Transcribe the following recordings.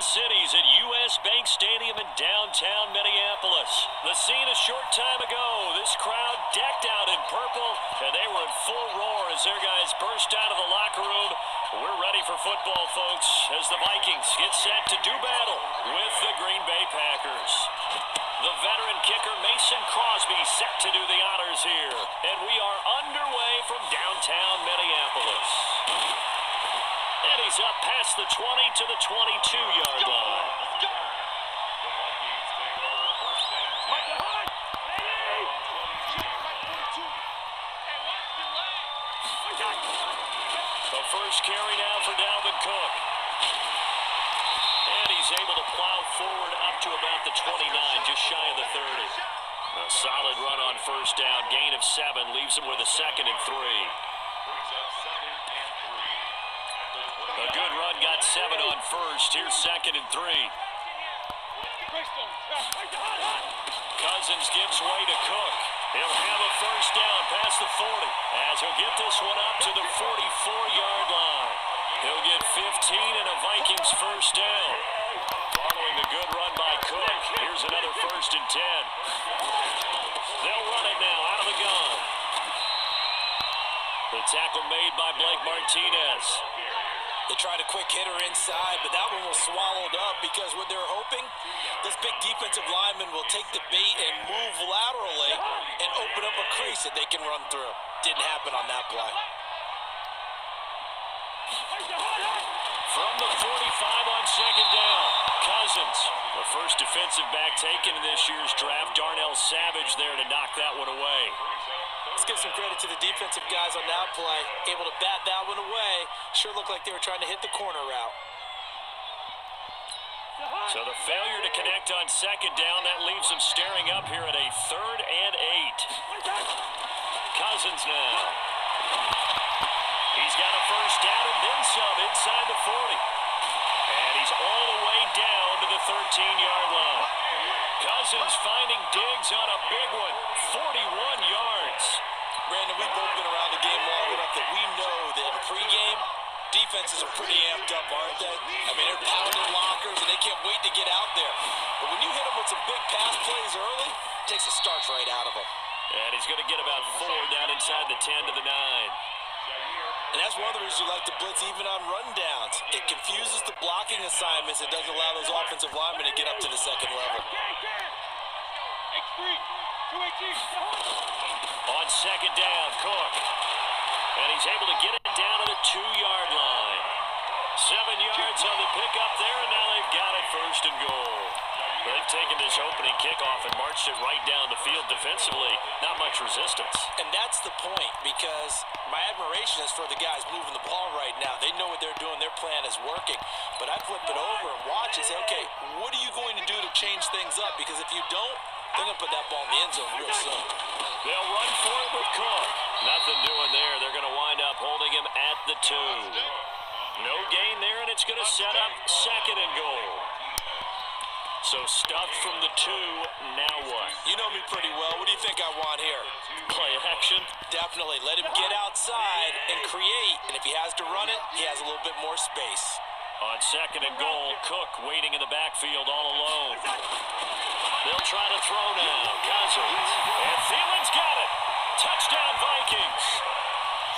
Cities at U.S. Bank Stadium in downtown Minneapolis. The scene a short time ago. This crowd decked out in purple, and they were in full roar as their guys burst out of the locker room. We're ready for football, folks, as the Vikings get set to do battle with the Green Bay Packers. The veteran kicker Mason Crosby set to do the honors here, and we are underway from downtown Minneapolis. And he's up past the 20 to the 22-yard line. The first carry now for Dalvin Cook. And he's able to plow forward up to about the 29, just shy of the 30. A solid run on first down, gain of 7, leaves him with a 2nd and 3. A good run, got 7 on first. Here's 2nd and 3. Cousins gives way to Cook. He'll have a first down past the 40 as he'll get this one up to the 44-yard line. He'll get 15 and a Vikings first down. Following a good run by Cook, here's another 1st and 10. They'll run it now out of the gun. The tackle made by Blake Martinez. They tried a quick hitter inside, but that one was swallowed up because what they're hoping, this big defensive lineman will take the bait and move laterally and open up a crease that they can run through. Didn't happen on that play. From the 45 on 2nd down, Cousins, the first defensive back taken in this year's draft. Darnell Savage there to knock that one away. Let's give some credit to the defensive guys on that play. Able to bat that one away. Sure looked like they were trying to hit the corner route. So the failure to connect on 2nd down, that leaves them staring up here at a 3rd and 8. Cousins now. He's got a first down and then some inside the 40. And he's all the way down to the 13-yard line. Cousins finding Diggs on a big one, 41 yards. Brandon, we've both been around the game long enough that we know that in pregame, defenses are pretty amped up, aren't they? I mean, they're pounding lockers, and they can't wait to get out there. But when you hit them with some big pass plays early, it takes the starch right out of them. And he's going to get about 4 down inside the 10 to the 9. And that's one of the reasons you like to blitz even on rundowns. It confuses the blocking assignments. It doesn't allow those offensive linemen to get up to the 2nd level. On 2nd down, Cook. And he's able to get it down to the 2-yard line. 7 yards on the pickup there, and now they've got it 1st and goal. They've taken this opening kickoff and marched it right down the field defensively. Not much resistance. And that's the point, because my admiration is for the guys moving the ball right now. They know what they're doing. Their plan is working. But I flip it over and watch and say, okay, what are you going to do to change things up? Because if you don't, they're going to put that ball in the end zone real soon. They'll run for it with Cook. Nothing doing there. They're going to wind up holding him at the 2. No gain there, and it's going to set up 2nd and goal. So stuffed from the 2, now what? You know me pretty well. What do you think I want here? Play action? Definitely. Let him get outside and create. And if he has to run it, he has a little bit more space. On 2nd and goal, Cook waiting in the backfield all alone. They'll try to throw now. Cousins. And Thielen's got it. Touchdown, Vikings.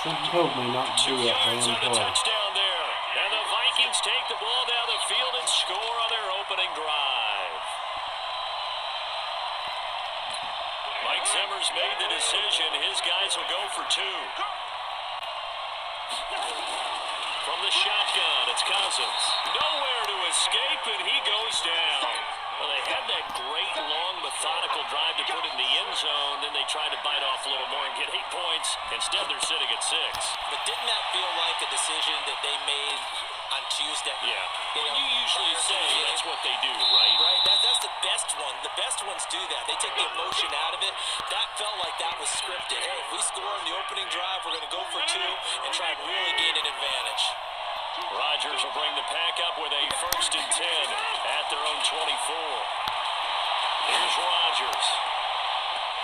Something told me not to 2 do that yards on damn the play. touchdown there. And the Vikings take the ball down the field and score on their opening drive. Mike Zimmer's made the decision. His guys will go for 2. From the shotgun, it's Cousins. Nowhere to escape, and he goes down. Well, they had that great, long, methodical drive to put in the end zone. Then they tried to bite off a little more and get 8 points. Instead, they're sitting at 6. But didn't that feel like a decision that they made on Tuesday? Yeah. You You usually say that's what they do, right? Right. That's the best one. The best ones do that. They take the emotion out of it. That felt like that was scripted. Hey, if we score on the opening drive, we're going to go for 2 and try and really gain an advantage. Rodgers will bring the pack up with a 1st and 10 at their own 24. Here's Rodgers.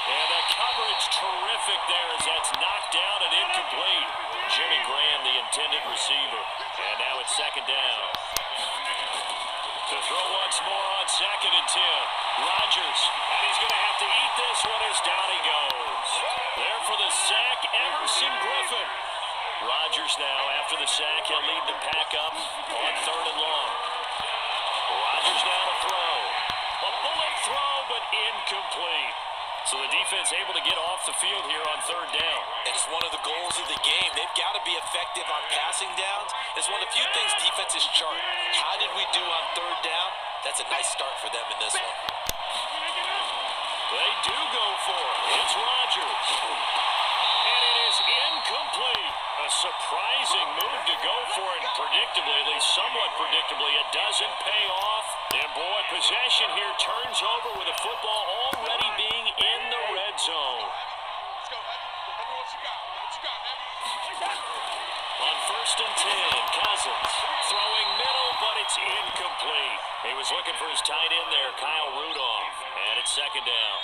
And the coverage terrific there as that's knocked down and incomplete. Jimmy Graham, the intended receiver. And now it's 2nd down. To throw once more on 2nd and 10. Rodgers, and he's going to have to eat this one as down he goes. There for the sack, Emerson Griffin. Rodgers now, after the sack, he'll lead the pack up on 3rd and long. Rodgers now to throw. A bullet throw, but incomplete. So the defense able to get off the field here on 3rd down. And it's one of the goals of the game. They've got to be effective on passing downs. It's one of the few things defenses chart. How did we do on 3rd down? That's a nice start for them in this one. They do go for it. It's Rodgers. And it is incomplete. A surprising move to go for it. Predictably, at least somewhat predictably, it doesn't pay off. And boy, possession here turns over with the football already being in the red zone. Let's go, Heavy. Heavy, what you got? What you got, Heavy? On 1st and 10, Cousins throwing middle, but it's incomplete. He was looking for his tight end there, Kyle Rudolph. And it's 2nd down.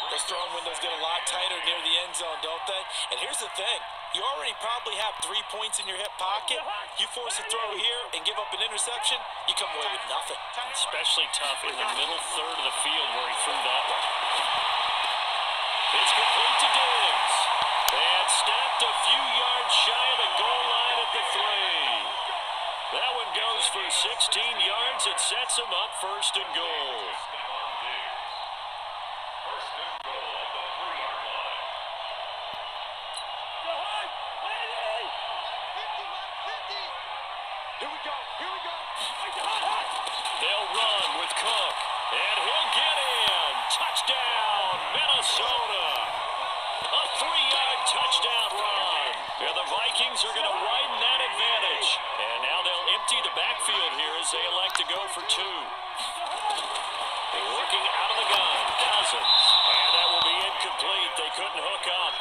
Those throwing windows get a lot tighter near the end zone, don't they? And here's the thing. You already probably have 3 points in your hip pocket. You force a throw here and give up an interception, you come away with nothing. Especially tough in the middle third of the field where he threw that one. It's complete to Diggs. And stopped a few yards shy of the goal line at the 3. That one goes for 16 yards. It sets him up 1st and goal. They'll run with Cook, and he'll get in. Touchdown, Minnesota. A 3-yard touchdown run. And the Vikings are going to widen that advantage. And now they'll empty the backfield here as they elect to go for 2. Working out of the gun, Cousins. And that will be incomplete. They couldn't hook up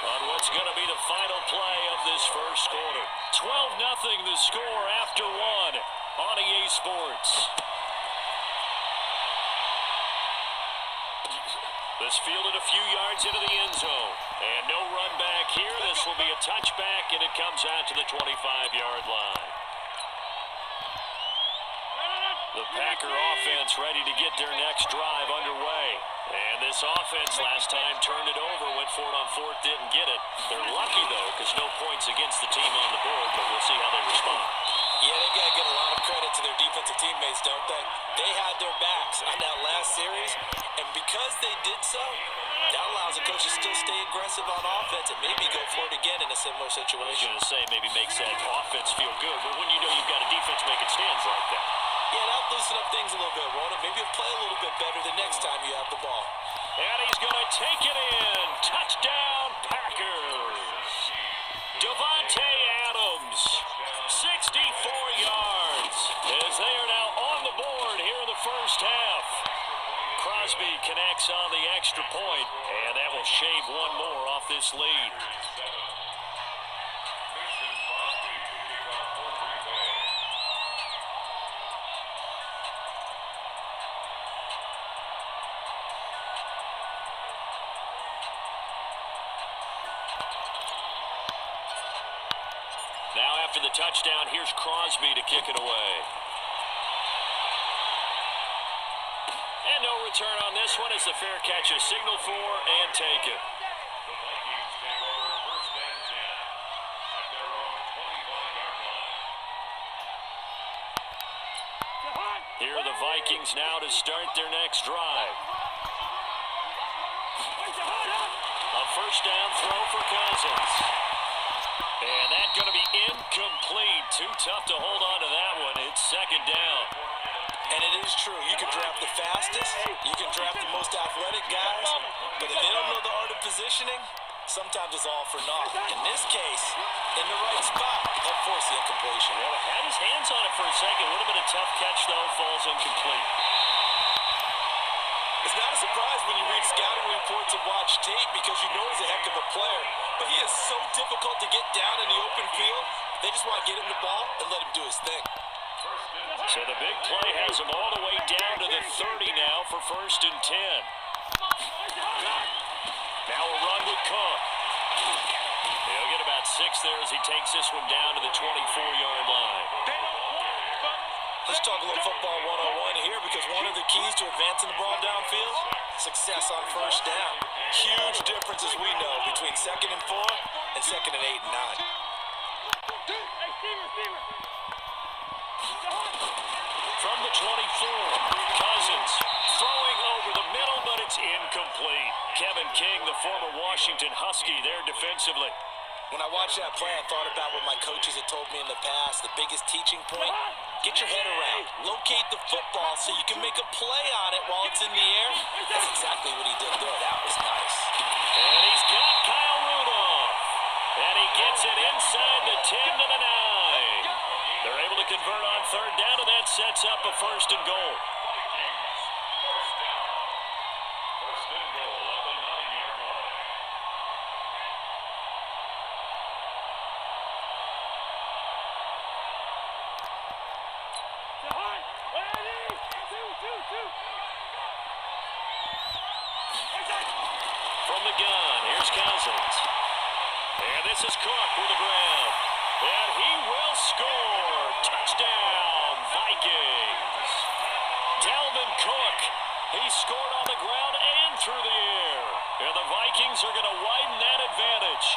on what's going to be the final play of this first quarter. 12-0 the score after 1 on EA Sports. This fielded a few yards into the end zone. And no run back here. This will be a touchback, and it comes out to the 25-yard line. The Packer offense ready to get their next drive underway. And this offense last time turned it over, went for it on 4th, didn't get it. They're lucky, though, because no points against the team on the board, but we'll see how they respond. Yeah, they got to give a lot of credit to their defensive teammates, don't they? They had their backs on that last series, and because they did so, that allows the coach to still stay aggressive on offense and maybe go for it again in a similar I was situation. going to say maybe makes that offense feel good, but when you know you've got a defense making stands like that. Yeah, that'll loosen up things a little bit, won't it? Maybe you'll play a little bit better the next time you have the ball. And he's going to take it in. Touchdown, Packers. Devontae Adams, 64 yards, as they are now on the board here in the first half. Crosby connects on the extra point, and that will shave one more off this lead. Now after the touchdown, here's Crosby to kick it away. And no return on this one as the fair catch is signaled for and taken. Here are the Vikings now to start their next drive. A first down throw for Cousins. And that's going to be incomplete. Too tough to hold on to that one. It's 2nd down. And it is true. You can draft the fastest. You can draft the most athletic guys. But if they don't know the art of positioning, sometimes it's all for naught. In this case, in the right spot, they'll force the incompletion. Well, had his hands on it for a second. Would have been a tough catch, though. Falls incomplete. It's not a surprise when you read scouting reports and watch tape because you know he's a heck of a player. But he is so difficult to get down in the open field. They just want to get him the ball and let him do his thing. So the big play has him all the way down to the 30 now for 1st and 10. Now a run with Cook. He'll get about 6 there as he takes this one down to the 24-yard line. Let's talk a little football 101 keys to advancing the ball downfield? Success on first down. Huge difference, as we know, between 2nd and 4 and 2nd and 8 and 9. From the 24, Cousins throwing over the middle, but it's incomplete. Kevin King, the former Washington Husky, there defensively. When I watched that play, I thought about what my coaches had told me in the past. The biggest teaching point, get your head around. Locate the football so you can make a play on it while it's in the air. That's exactly what he did there. That was nice. And he's got Kyle Rudolph. And he gets it inside the 10 to the 9. They're able to convert on 3rd down, and that sets up a 1st and goal. From the gun, here's Cousins. And this is Cook with the ground. And he will score. Touchdown, Vikings. Dalvin Cook. He scored on the ground and through the air. And the Vikings are going to widen that advantage.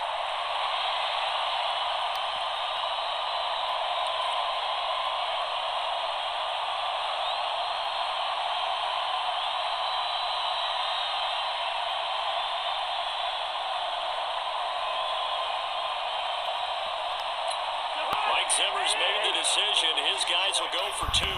Zimmer's made the decision. His guys will go for 2. They're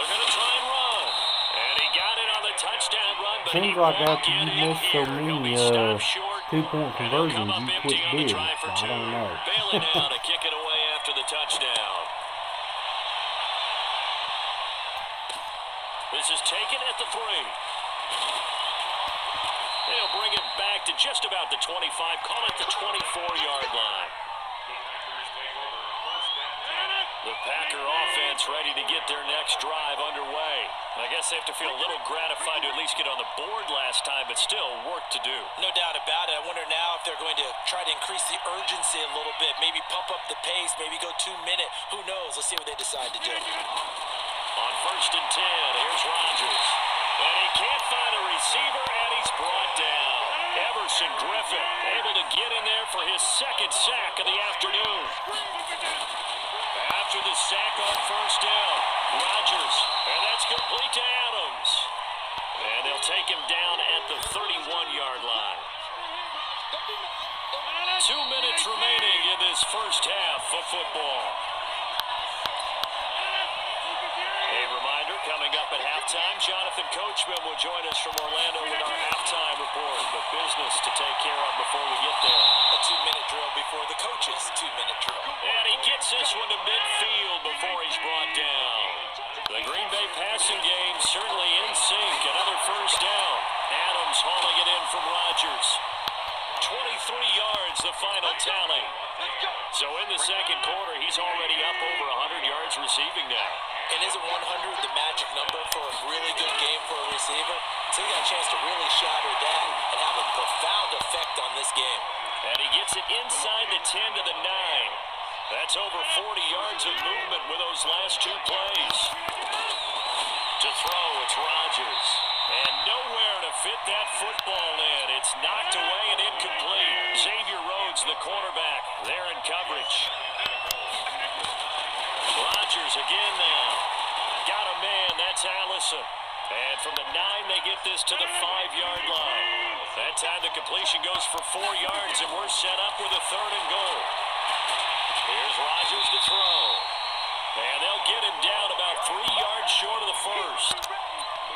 going to try and run. And he got it on the touchdown run. But Seems like after you miss so many 2-point conversions, you quit big. I don't know. Bailey now to kick it away after the touchdown. This is taken at the 3. They'll bring it back to just about the 25, call it the 24-yard line. The Packer offense ready to get their next drive underway. I guess they have to feel a little gratified to at least get on the board last time, but still work to do. No doubt about it. I wonder now if they're going to try to increase the urgency a little bit, maybe pump up the pace, maybe go 2-minute. Who knows? Let's see what they decide to do. On 1st and 10, here's Rodgers. And he can't find a receiver, and he's brought down. Everson Griffin able to get in there for his 2nd sack of the afternoon. After the sack on 1st down, Rodgers, and that's complete to Adams. And they'll take him down at the 31-yard line. 2 minutes remaining in this first half of football. A reminder, coming up at halftime, Jonathan Coachman will join us from Orlando with our halftime report. But business to take care of before we get there. A 2-minute drill before the coaches' 2-minute drill. And he gets this one to midfield before he's brought down. The Green Bay passing game certainly in sync. Another 1st down. Adams hauling it in from Rodgers. 23 yards, the final tally. So in the 2nd quarter, he's already up over 100 yards receiving now. And isn't 100 the magic number for a really good game for a receiver? So he got a chance to really shatter that and have a profound effect on this game. And he gets it inside the 10 to the 9. That's over 40 yards of movement with those last 2 plays. To throw, it's Rodgers. And nowhere to fit that football in. It's knocked away and incomplete. Xavier Rhodes, the cornerback, there in coverage. Rodgers again now. Got a man, that's Allison. And from the 9, they get this to the 5-yard line. That time the completion goes for 4 yards, and we're set up with a 3rd and goal. Here's Rodgers to throw. And they'll get him down about 3 yards short of the 1st.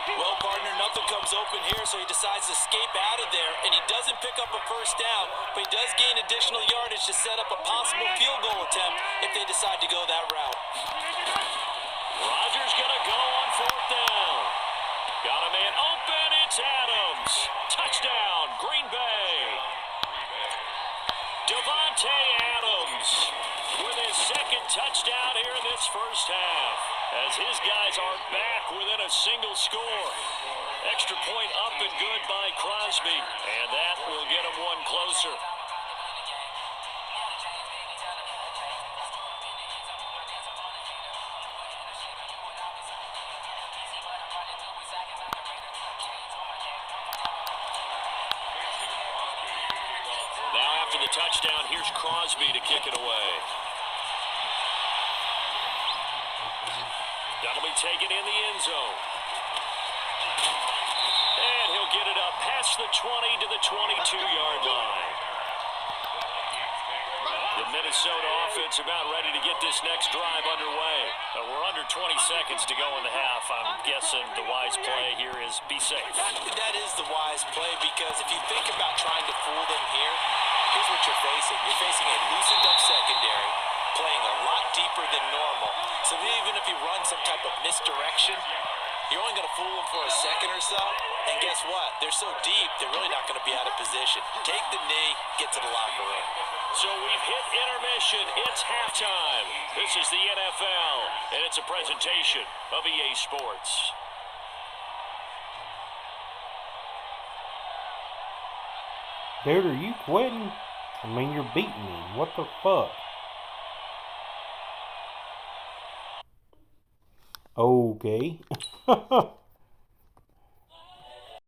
Well, partner, nothing comes open here, so he decides to escape out of there, and he doesn't pick up a 1st down, but he does gain additional yardage to set up a possible field goal attempt if they decide to go that route. Rodgers gonna go on 4th down. Got a man open, it's Adams. Touchdown, Green Bay. Devontae Adams with his 2nd touchdown here in this first half, as his guys are back within a single score. Extra point up and good by Crosby, and that will get him one closer. the touchdown. Here's Crosby to kick it away. That'll be taken in the end zone. And he'll get it up past the 20 to the 22-yard line. The Minnesota offense about ready to get this next drive underway. We're under 20 seconds to go in the half. I'm guessing the wise play here is be safe. That is the wise play, because if you think about trying to fool them here, here's what you're facing. You're facing a loosened up secondary, playing a lot deeper than normal. So even if you run some type of misdirection, you're only going to fool them for a second or so. And guess what? They're so deep, they're really not going to be out of position. Take the knee, get to the locker room. So we've hit intermission. It's halftime. This is the NFL, and it's a presentation of EA Sports. Dude, are you quitting? I mean, you're beating me. What the fuck? Okay.